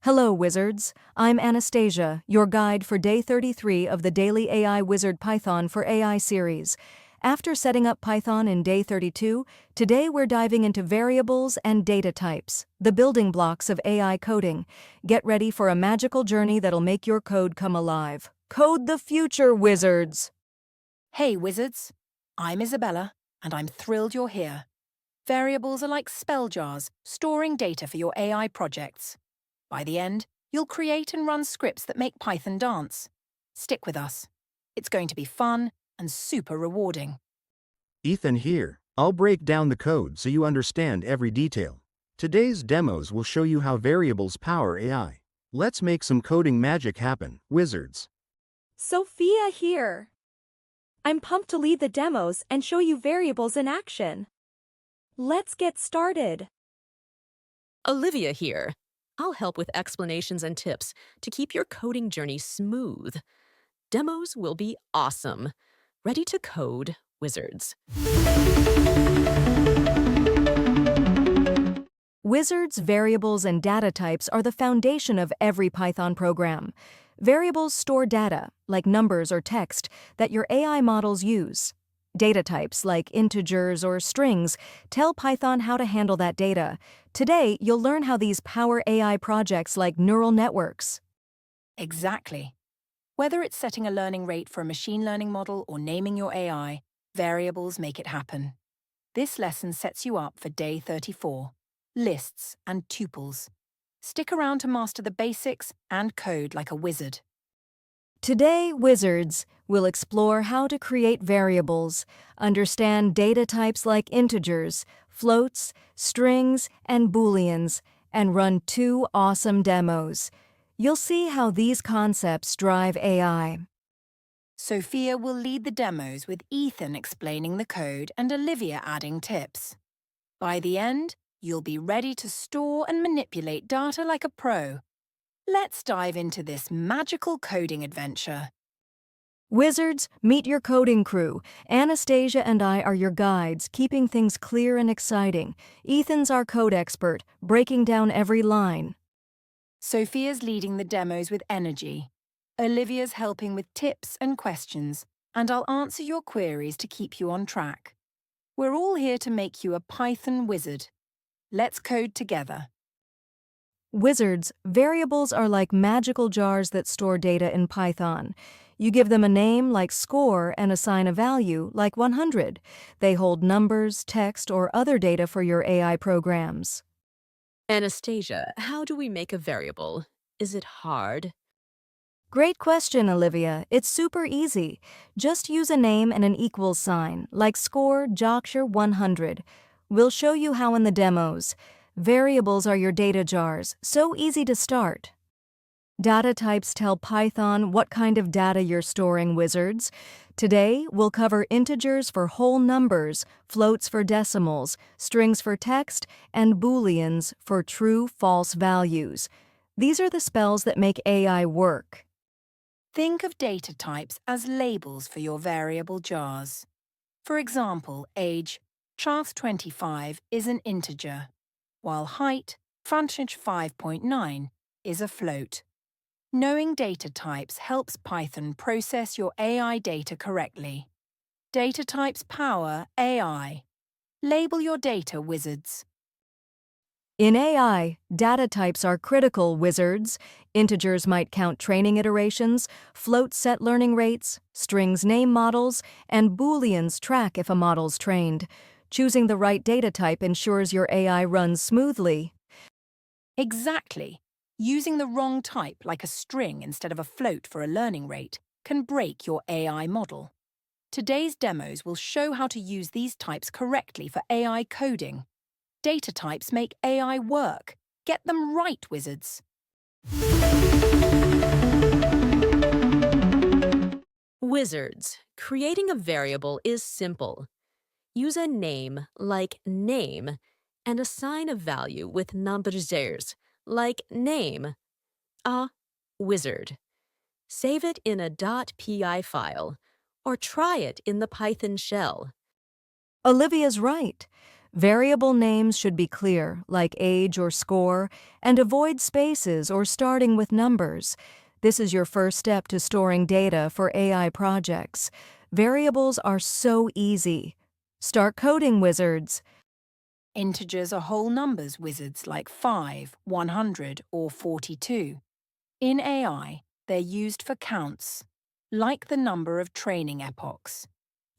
Hello, wizards. I'm Anastasia, your guide for day 33 of the Daily AI Wizard Python for AI series. After setting up Python in day 32, today we're diving into variables and data types, the building blocks of AI coding. Get ready for a magical journey that'll make your code come alive. Code the future, wizards! Hey, wizards. I'm Isabella, and I'm thrilled you're here. Variables are like spell jars, storing data for your AI projects. By the end, you'll create and run scripts that make Python dance. Stick with us. It's going to be fun and super rewarding. Ethan here. I'll break down the code so you understand every detail. Today's demos will show you how variables power AI. Let's make some coding magic happen, wizards. Sophia here. I'm pumped to lead the demos and show you variables in action. Let's get started. Olivia here. I'll help with explanations and tips to keep your coding journey smooth. Demos will be awesome. Ready to code, wizards. Wizards, variables, and data types are the foundation of every Python program. Variables store data, like numbers or text, that your AI models use. Data types, like integers or strings, tell Python how to handle that data. Today, you'll learn how these power AI projects like neural networks. Exactly. Whether it's setting a learning rate for a machine learning model or naming your AI, variables make it happen. This lesson sets you up for day 34, lists and tuples. Stick around to master the basics and code like a wizard. Today, wizards will explore how to create variables, understand data types like integers, floats, strings, and booleans, and run 2 awesome demos. You'll see how these concepts drive AI. Sophia will lead the demos with Ethan explaining the code and Olivia adding tips. By the end, you'll be ready to store and manipulate data like a pro. Let's dive into this magical coding adventure. Wizards, meet your coding crew. Anastasia and I are your guides, keeping things clear and exciting. Ethan's our code expert, breaking down every line. Sophia's leading the demos with energy. Olivia's helping with tips and questions, and I'll answer your queries to keep you on track. We're all here to make you a Python wizard. Let's code together. Wizards, variables are like magical jars that store data in Python. You give them a name like score and assign a value like 100. They hold numbers, text, or other data for your AI programs. Anastasia, how do we make a variable? Is it hard? Great question, Olivia. It's super easy. Just use a name and an equals sign, like score Jockshire 100. We'll show you how in the demos. Variables are your data jars, so easy to start. Data types tell Python what kind of data you're storing, wizards. Today, we'll cover integers for whole numbers, floats for decimals, strings for text, and booleans for true-false values. These are the spells that make AI work. Think of data types as labels for your variable jars. For example, age, Chath25 is an integer, while height, frontage 5.9, is a float. Knowing data types helps Python process your AI data correctly. Data types power AI. Label your data, wizards. In AI, data types are critical, wizards. Integers might count training iterations, floats set learning rates, strings name models, and booleans track if a model's trained. Choosing the right data type ensures your AI runs smoothly. Exactly. Using the wrong type, like a string instead of a float for a learning rate, can break your AI model. Today's demos will show how to use these types correctly for AI coding. Data types make AI work. Get them right, wizards. Wizards, creating a variable is simple. Use a name like name and assign a value with numbers like name. A wizard. Save it in a .py file or try it in the Python shell. Olivia's right. Variable names should be clear, like age or score, and avoid spaces or starting with numbers. This is your first step to storing data for AI projects. Variables are so easy. Start coding, wizards. Integers are whole numbers, wizards, like 5, 100, or 42. In AI, they're used for counts, like the number of training epochs.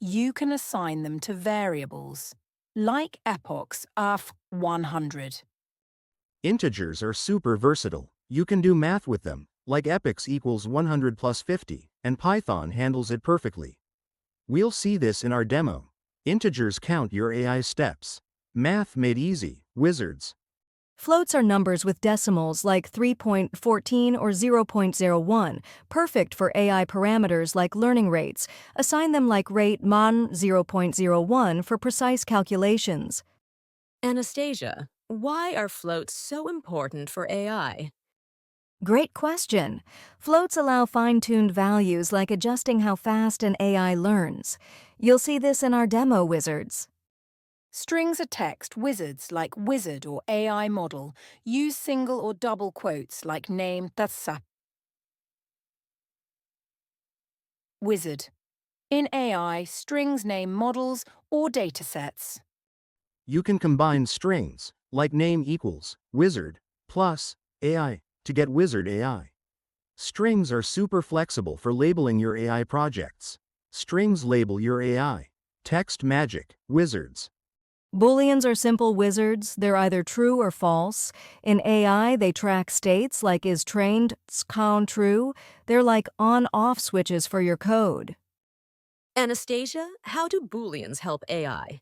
You can assign them to variables, like epochs of 100. Integers are super versatile. You can do math with them, like epochs equals 100 plus 50, and Python handles it perfectly. We'll see this in our demo. Integers count your AI steps. Math made easy, wizards. Floats are numbers with decimals like 3.14 or 0.01, perfect for AI parameters like learning rates. Assign them like rate mon 0.01 for precise calculations. Anastasia, why are floats so important for AI? Great question. Floats allow fine-tuned values like adjusting how fast an AI learns. You'll see this in our demo, wizards. Strings are text, wizards, like wizard or AI model, use single or double quotes like name tassa. Wizard. In AI, strings name models or datasets. You can combine strings, like name equals, wizard, plus, AI, to get wizard AI. Strings are super flexible for labeling your AI projects. Strings label your AI. Text magic, wizards. Booleans are simple, wizards. They're either true or false. In AI, they track states like is trained, count true. They're like on-off switches for your code. Anastasia, how do Booleans help AI?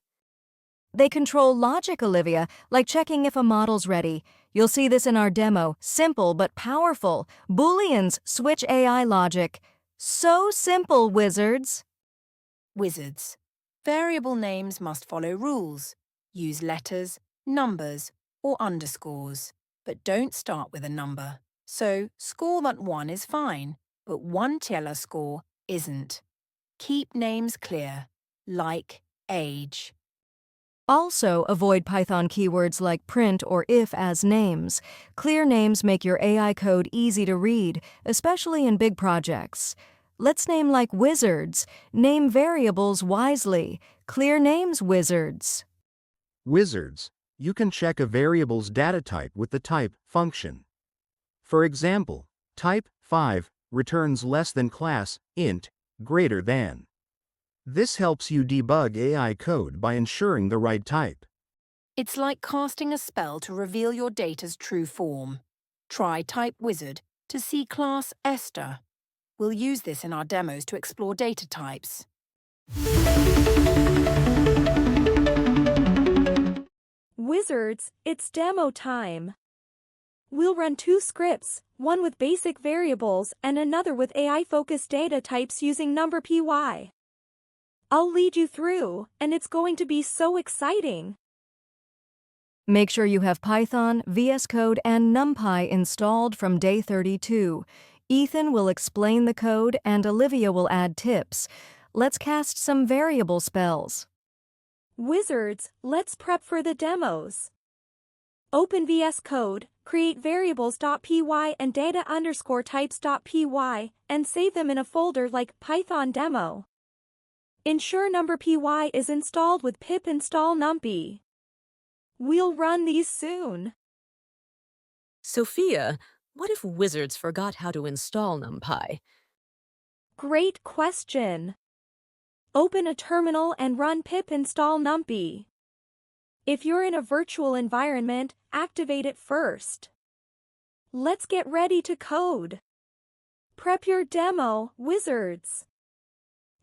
They control logic, Olivia, like checking if a model's ready. You'll see this in our demo. Simple but powerful. Booleans switch AI logic. So simple, wizards. Wizards. Variable names must follow rules. Use letters, numbers, or underscores, but don't start with a number. So, score.1 is fine, but one tieler score isn't. Keep names clear, like age. Also, avoid Python keywords like print or if as names. Clear names make your AI code easy to read, especially in big projects. Let's name like wizards. Name variables wisely. Clear names, wizards. Wizards. You can check a variable's data type with the type function. For example, type 5 returns less than class int greater than. This helps you debug AI code by ensuring the right type. It's like casting a spell to reveal your data's true form. Try Type Wizard to see class Esther. We'll use this in our demos to explore data types. Wizards, it's demo time. We'll run 2 scripts, one with basic variables and another with AI-focused data types using NumPy. I'll lead you through, and it's going to be so exciting. Make sure you have Python, VS Code, and NumPy installed from day 32. Ethan will explain the code and Olivia will add tips. Let's cast some variable spells. Wizards, let's prep for the demos. Open VS Code, create variables.py and data_types.py, and save them in a folder like Python demo. Ensure NumPy is installed with pip install numpy. We'll run these soon. Sophia, what if wizards forgot how to install NumPy? Great question. Open a terminal and run pip install numpy. If you're in a virtual environment, activate it first. Let's get ready to code. Prep your demo, wizards.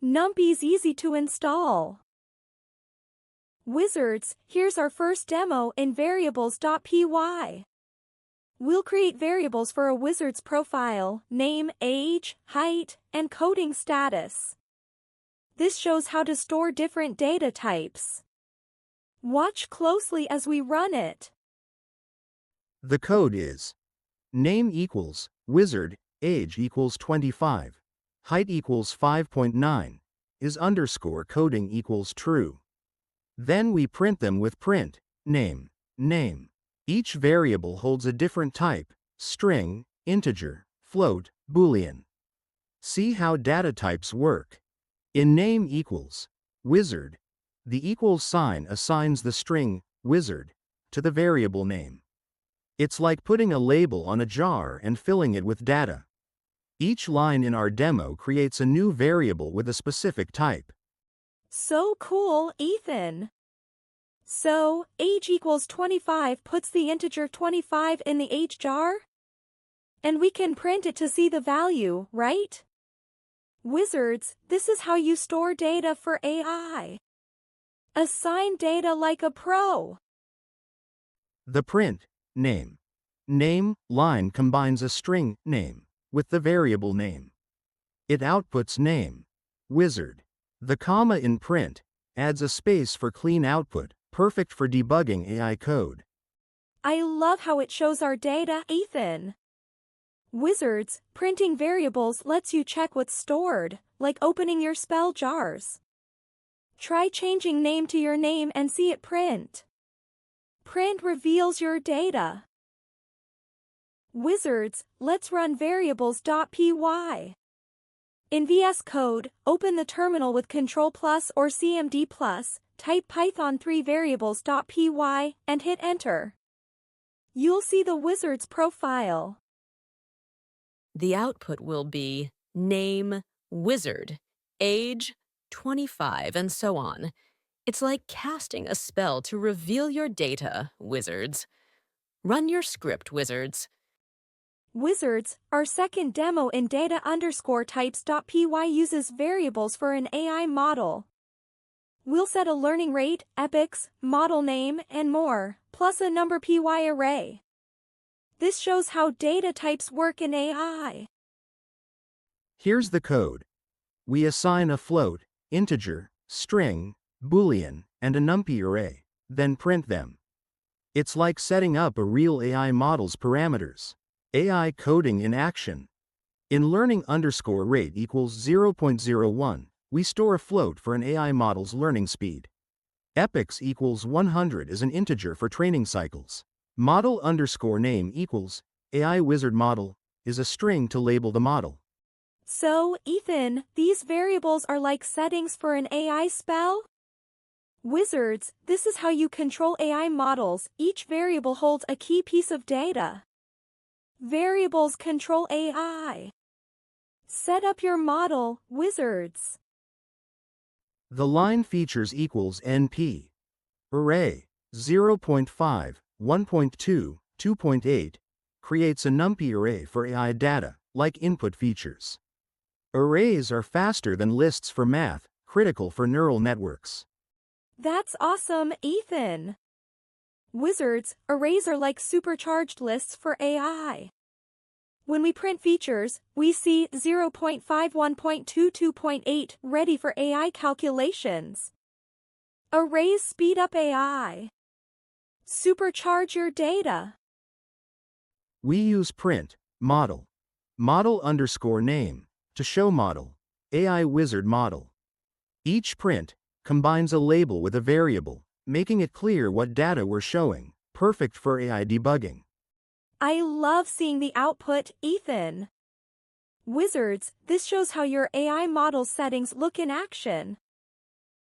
NumPy's easy to install. Wizards, here's our first demo in variables.py. We'll create variables for a wizard's profile, name, age, height, and coding status. This shows how to store different data types. Watch closely as we run it. The code is name equals wizard, age equals 25, height equals 5.9, is underscore coding equals true. Then we print them with print, name, name. Each variable holds a different type, string, integer, float, boolean. See how data types work. In name equals wizard, the equals sign assigns the string wizard to the variable name. It's like putting a label on a jar and filling it with data. Each line in our demo creates a new variable with a specific type. So cool, Ethan. So, age equals 25 puts the integer 25 in the age jar? And we can print it to see the value, right? Wizards, this is how you store data for AI. Assign data like a pro. The print, name, name line combines a string, name, with the variable name. It outputs name, wizard. The comma in print adds a space for clean output, perfect for debugging AI code. I love how it shows our data, Ethan. Wizards, printing variables lets you check what's stored, like opening your spell jars. Try changing name to your name and see it print. Print reveals your data. Wizards, let's run variables.py. In VS Code, open the terminal with Ctrl+ or CMD+, type Python3 variables.py, and hit enter. You'll see the wizard's profile. The output will be name, wizard, age, 25, and so on. It's like casting a spell to reveal your data, wizards. Run your script, wizards. Wizards, our second demo in data_types.py uses variables for an AI model. We'll set a learning rate, epochs, model name, and more, plus a number py array. This shows how data types work in AI. Here's the code. We assign a float, integer, string, boolean, and a numpy array, then print them. It's like setting up a real AI model's parameters. AI coding in action. In learning_rate equals 0.01, we store a float for an AI model's learning speed. Epochs equals 100 is an integer for training cycles. Model_name equals AIWizard model is a string to label the model. So, Ethan, these variables are like settings for an AI spell? Wizards, this is how you control AI models. Each variable holds a key piece of data. Variables control AI. Set up your model, wizards. The line features equals NP. Array 0.5, 1.2, 2.8 creates a numpy array for AI data, like input features. Arrays are faster than lists for math, critical for neural networks. That's awesome, Ethan. Wizards, arrays are like supercharged lists for AI. When we print features, we see 0.51.22.8 ready for AI calculations. Arrays speed up AI. Supercharge your data. We use print, model, model_name, to show model, AIWizard model. Each print combines a label with a variable, making it clear what data we're showing, perfect for AI debugging. I love seeing the output, Ethan. Wizards, this shows how your AI model settings look in action.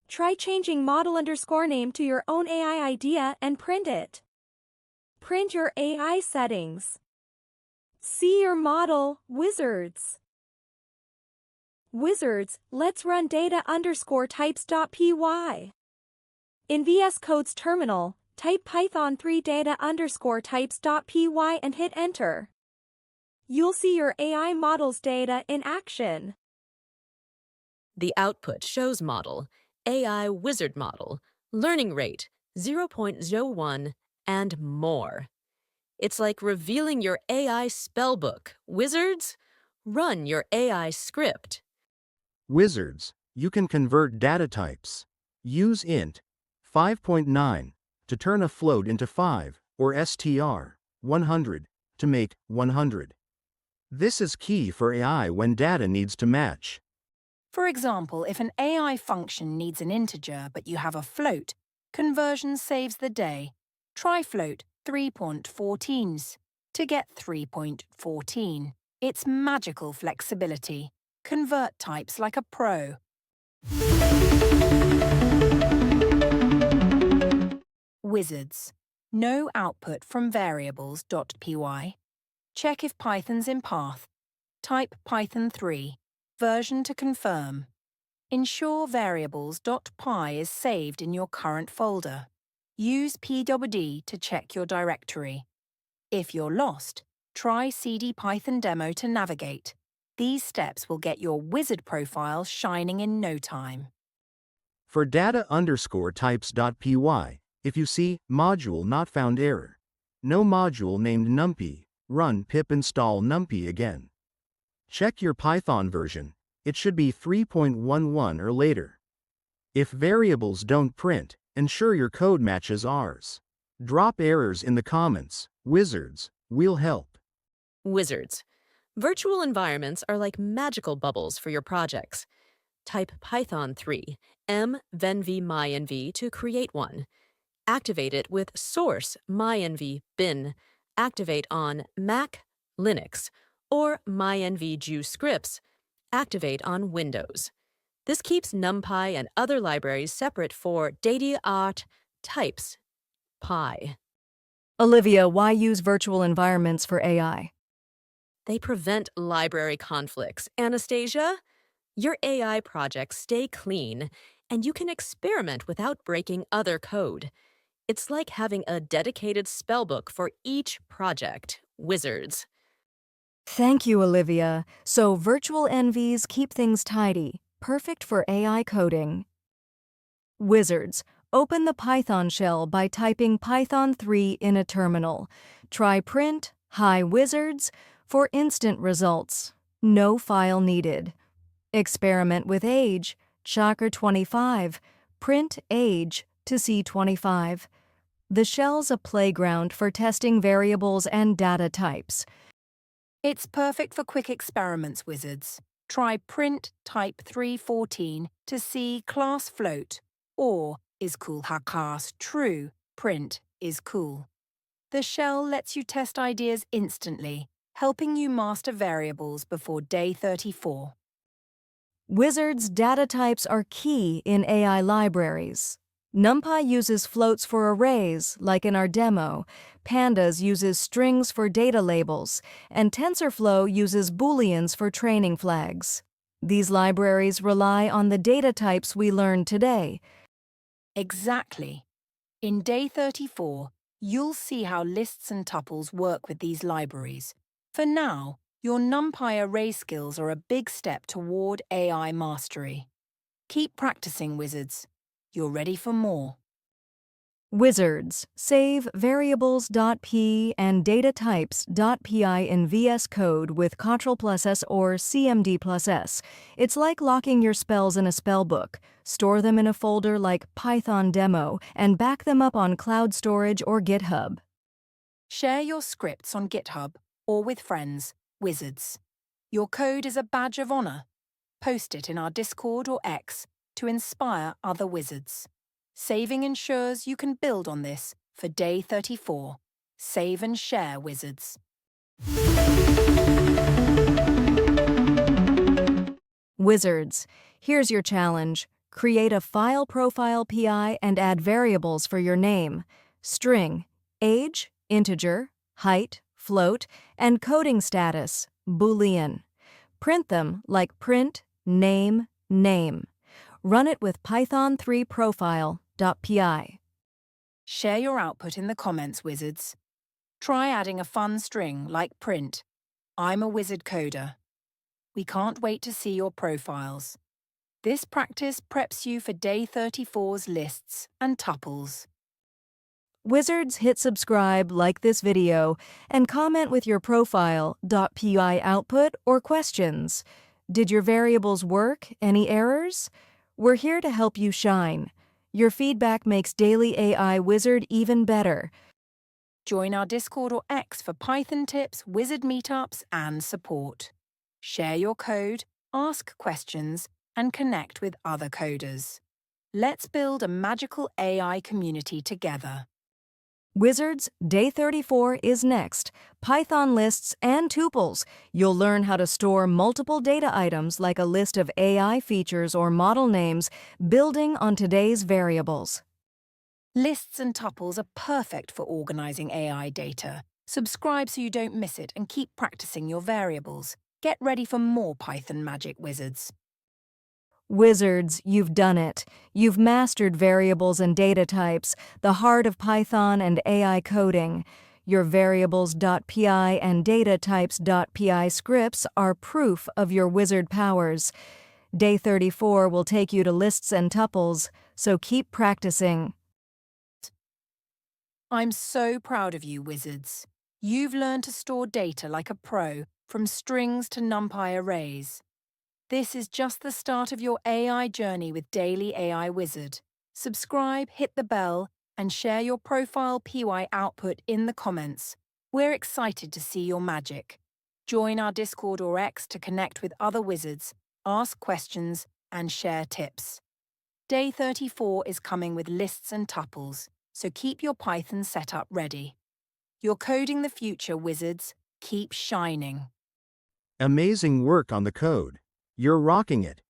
Try changing model_name to your own AI idea and print it. Print your AI settings. See your model, wizards. Wizards, let's run data_types.py. In VS Code's terminal, type Python3 data_types.py and hit enter. You'll see your AI model's data in action. The output shows model, AIWizard model, learning rate, 0.01, and more. It's like revealing your AI spellbook. Wizards, run your AI script. Wizards, you can convert data types. Use int 5.9 to turn a float into 5, or str 100 to make 100. This is key for AI when data needs to match. For example, if an AI function needs an integer but you have a float, Conversion saves the day. Try float 3.14s to get 3.14. It's magical flexibility. Convert types like a pro. Wizards. No output from variables.py. Check if Python's in path. Type Python 3. Version to confirm. Ensure variables.py is saved in your current folder. Use pwd to check your directory. If you're lost, try cd python demo to navigate. These steps will get your wizard profile shining in no time. For data_types.py, if you see module not found error, no module named numpy, run pip install numpy again. Check your Python version. It should be 3.11 or later. If variables don't print, ensure your code matches ours. Drop errors in the comments. Wizards, we'll help. Wizards. Virtual environments are like magical bubbles for your projects. Type Python 3, m-venv-mynv to create one. Activate it with source mynv bin. Activate on Mac, Linux, or mynv-ju scripts. Activate on Windows. This keeps NumPy and other libraries separate for DailyAIWizard Py. Olivia, why use virtual environments for AI? They prevent library conflicts. Anastasia, your AI projects stay clean, and you can experiment without breaking other code. It's like having a dedicated spellbook for each project. Wizards. Thank you, Olivia. So virtual NVs keep things tidy, perfect for AI coding. Wizards. Open the Python shell by typing Python 3 in a terminal. Try print hi wizards for instant results. No file needed. Experiment with age. Shocker 25. Print age to C25. The shell's a playground for testing variables and data types. It's perfect for quick experiments, wizards. Try print type 314 to see class float, or is cool class true, print is cool. The shell lets you test ideas instantly, helping you master variables before day 34. Wizards' data types are key in AI libraries. NumPy uses floats for arrays, like in our demo. Pandas uses strings for data labels, and TensorFlow uses booleans for training flags. These libraries rely on the data types we learned today. Exactly. In day 34, you'll see how lists and tuples work with these libraries. For now, your NumPy array skills are a big step toward AI mastery. Keep practicing, wizards. You're ready for more. Wizards. Save variables.p and datatypes.py in VS Code with Ctrl+S or CMD+S. It's like locking your spells in a spellbook. Store them in a folder like Python demo and back them up on cloud storage or GitHub. Share your scripts on GitHub or with friends, wizards. Your code is a badge of honor. Post it in our Discord or X to inspire other wizards. Saving ensures you can build on this for day 34. Save and share, wizards. Wizards. Here's your challenge. Create a file profile PI and add variables for your name. String, age, integer, height, float, and coding status, Boolean. Print them like print, name, name. Run it with Python 3 profile.py. Share your output in the comments, wizards. Try adding a fun string like print. I'm a wizard coder. We can't wait to see your profiles. This practice preps you for day 34's lists and tuples. Wizards, hit subscribe, like this video, and comment with your profile.py output or questions. Did your variables work? Any errors? We're here to help you shine. Your feedback makes DailyAIWizard even better. Join our Discord or X for Python tips, wizard meetups, and support. Share your code, ask questions, and connect with other coders. Let's build a magical AI community together. Wizards, day 34 is next. Python lists and tuples. You'll learn how to store multiple data items like a list of AI features or model names, building on today's variables. Lists and tuples are perfect for organizing AI data. Subscribe so you don't miss it and keep practicing your variables. Get ready for more Python magic, wizards. Wizards, you've done it. You've mastered variables and data types, the heart of Python and AI coding. Your variables.py and datatypes.py scripts are proof of your wizard powers. Day 34 will take you to lists and tuples, so keep practicing. I'm so proud of you, wizards. You've learned to store data like a pro, from strings to NumPy arrays. This is just the start of your AI journey with DailyAIWizard. Subscribe, hit the bell, and share your profile PY output in the comments. We're excited to see your magic. Join our Discord or X to connect with other wizards, ask questions, and share tips. Day 34 is coming with lists and tuples, so keep your Python setup ready. You're coding the future, wizards. Keep shining. Amazing work on the code. You're rocking it.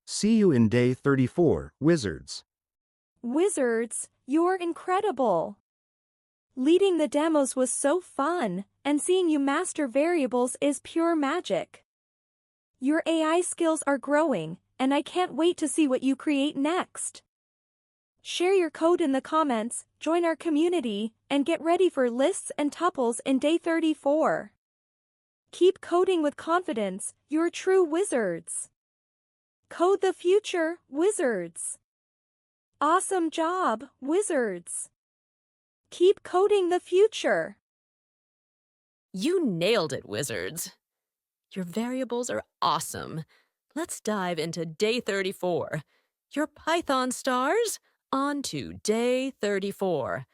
See you in day 34, wizards. Wizards, you're incredible. Leading the demos was so fun, and seeing you master variables is pure magic. Your AI skills are growing, and I can't wait to see what you create next. Share your code in the comments, join our community, and get ready for lists and tuples in day 34. Keep coding with confidence, you're true wizards. Code the future, wizards. Awesome job, wizards. Keep coding the future. You nailed it, wizards. Your variables are awesome. Let's dive into day 34. Your Python stars, on to day 34.